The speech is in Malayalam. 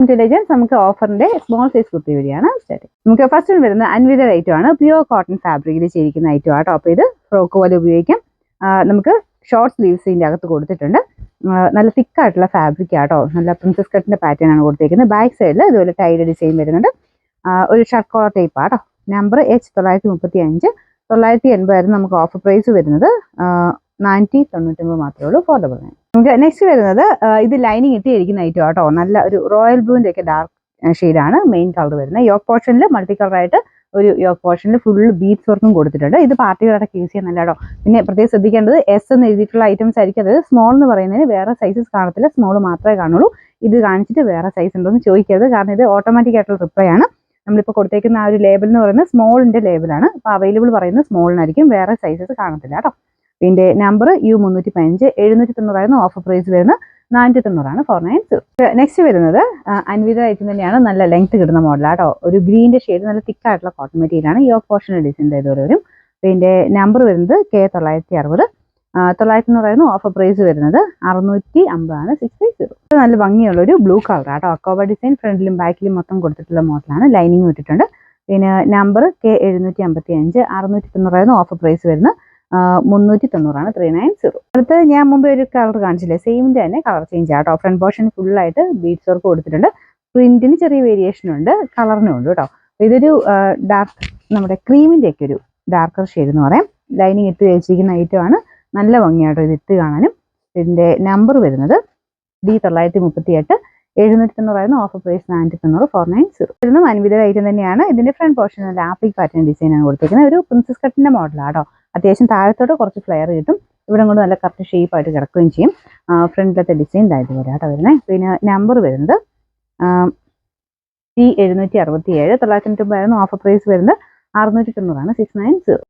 ഇന്റലിജൻസ് നമുക്ക് ഓഫറിന്റെ സ്മോൾ സൈസ് കുർത്തി വഴിയാണ് സ്റ്റാർട്ട്. നമുക്ക് ഫസ്റ്റ് വരുന്ന അൻവിത ഐറ്റം ആണ്. പ്യുവർ കോട്ടൺ ഫാബ്രിക്കിൽ ചെയ്തിരിക്കുന്ന ഐറ്റം ആട്ടോ. അപ്പോൾ ഇത് ഫ്രോക്ക് പോലെ ഉപയോഗിക്കാം. നമുക്ക് ഷോർട്ട് സ്ലീവ്സ് ഇതിൻ്റെ അകത്ത് കൊടുത്തിട്ടുണ്ട്. നല്ല തിക്കായിട്ടുള്ള ഫാബ്രിക് ആട്ടോ. നല്ല പ്രിൻസസ് കട്ടിന്റെ പാറ്റേൺ ആണ് കൊടുത്തിരിക്കുന്നത്. ബാക്ക് സൈഡിൽ ഇതുപോലെ ടൈഡ് ഡിസൈൻ വരുന്നുണ്ട്. ഒരു ഷർട്ട് കോളർ ടൈപ്പ് ആട്ടോ. നമ്പർ H935 980 ആയിരുന്നു നമുക്ക് ഓഫർ പ്രൈസ് വരുന്നത്. 999 മാത്രമേ ഉള്ളൂ. അഫോർഡബിൾ ആണ്. നമുക്ക് നെക്സ്റ്റ് വരുന്നത് ഇത് ലൈനിങ് ഇട്ടിരിക്കുന്ന ഐറ്റം ആട്ടോ. നല്ല ഒരു റോയൽ ബ്ലൂവിൻ്റെ ഒക്കെ ഡാർക്ക് ഷെയ്ഡാണ് മെയിൻ കളർ വരുന്നത്. യോക്ക് പോർഷനിൽ മൾട്ടി കളറായിട്ട് ഒരു യോക്ക് പോർഷനിൽ ഫുൾ ബീഡ്സ് വർക്കും കൊടുത്തിട്ടുണ്ട്. ഇത് പാർട്ടികളൊക്കെ യൂസ് ചെയ്യാൻ നല്ലതാട്ടോ. പിന്നെ പ്രത്യേകം ശ്രദ്ധിക്കേണ്ടത് എസ് എന്ന് എഴുതിയിട്ടുള്ള ഐറ്റംസ് ആയിരിക്കും. അതായത് സ്മോൾ എന്ന് പറയുന്നതിന് വേറെ സൈസസ് കാണത്തില്ല, സ്മോൾ മാത്രമേ കാണുള്ളൂ. ഇത് കാണിച്ചിട്ട് വേറെ സൈസ് ഉണ്ടോ എന്ന് ചോദിക്കരുത്. കാരണം ഇത് ഓട്ടോമാറ്റിക് ആയിട്ടുള്ള റിപ്ലൈ ആണ്. നമ്മളിപ്പോൾ കൊടുത്തേക്കുന്ന ആ ഒരു ലേബൽ എന്ന് പറയുന്നത് സ്മോളിന്റെ ലേബലാണ്. അപ്പോൾ അവൈലബിൾ പറയുന്നത് സ്മോളിനായിരിക്കും, വേറെ സൈസസ് കാണത്തില്ല കേട്ടോ. ഇതിന്റെ നമ്പർ U315 790 ഓഫർ പ്രൈസ് വരുന്നത് 490 490. നെക്സ്റ്റ് വരുന്നത് അൻവിത ഐറ്റം തന്നെയാണ്. നല്ല ലെങ്ത് കിട്ടുന്ന മോഡലാട്ടോ. ഒരു ഗ്രീനിന്റെ ഷെയ്ഡ് നല്ല തിക്കായിട്ടുള്ള കോട്ടൺ മെറ്റീരിയൽ ആണ്. യോക്ക് പോർഷണൽ ഡിസൈൻ ഇതുപോലെ വരും. ഇതിന്റെ നമ്പർ വരുന്നത് K960 990 ഓഫർ പ്രൈസ് വരുന്നത് 650 650. നല്ല ഭംഗിയുള്ള ഒരു ബ്ലൂ കളർ ആട്ടോ. അക്കോബ ഡിസൈൻ ഫ്രണ്ടിലും ബാക്കിലും മൊത്തം കൊടുത്തിട്ടുള്ള മോഡലാണ്. ലൈനിങ് ഇട്ടിട്ടുണ്ട്. പിന്നെ നമ്പർ K755 690 ഓഫർ പ്രൈസ് വരുന്നത് 390 390. അടുത്ത് ഞാൻ മുമ്പ് ഒരു കളർ കാണിച്ചില്ലേ, സെയിമിന്റെ തന്നെ കളർ ചേഞ്ച് ആട്ടോ. ഫ്രണ്ട് പോർഷൻ ഫുള്ളായിട്ട് ബീഡ്സ് വർക്ക് കൊടുത്തിട്ടുണ്ട്. പ്രിന്റിന് ചെറിയ വേരിയേഷൻ ഉണ്ട്, കളറിനും ഉണ്ട് കേട്ടോ. ഇതൊരു ഡാർക്ക് നമ്മുടെ ക്രീമിന്റെ ഒക്കെ ഒരു ഡാർക്കർ ഷെയ്ഡ് എന്ന് പറയാം. ലൈനിങ് ഇട്ട് വെച്ചിരിക്കുന്ന ഐറ്റം ആണ്. നല്ല ഭംഗിയാട്ടോ ഇത് ഇട്ട് കാണാനും. ഇതിന്റെ നമ്പർ വരുന്നത് D938 790 ഓഫർ പ്രൈസ് 490 490. ഇതൊന്നും അൻവിത ഐറ്റം തന്നെയാണ്. ഇതിന്റെ ഫ്രണ്ട് പോർഷൻ നല്ല ആപ്ലിക് പാറ്റേൺ ഡിസൈൻ ആണ് കൊടുത്തിരിക്കുന്നത്. ഒരു പ്രിൻസസ് കട്ടിന്റെ മോഡലാട്ടോ. അത്യാവശ്യം താഴത്തോട്ട് കുറച്ച് ഫ്ലെയർ കിട്ടും. ഇവിടെ കൊണ്ട് നല്ല കറക്റ്റ് ഷേപ്പ് ആയിട്ട് കിടക്കുകയും ചെയ്യും. ഫ്രണ്ടിലത്തെ ഡിസൈൻ ഇതായിട്ട് ആട്ടോ വരുന്നത്. പിന്നെ നമ്പർ വരുന്നത് T767 990 ഓഫർ പ്രൈസ് വരുന്നത് 690 690.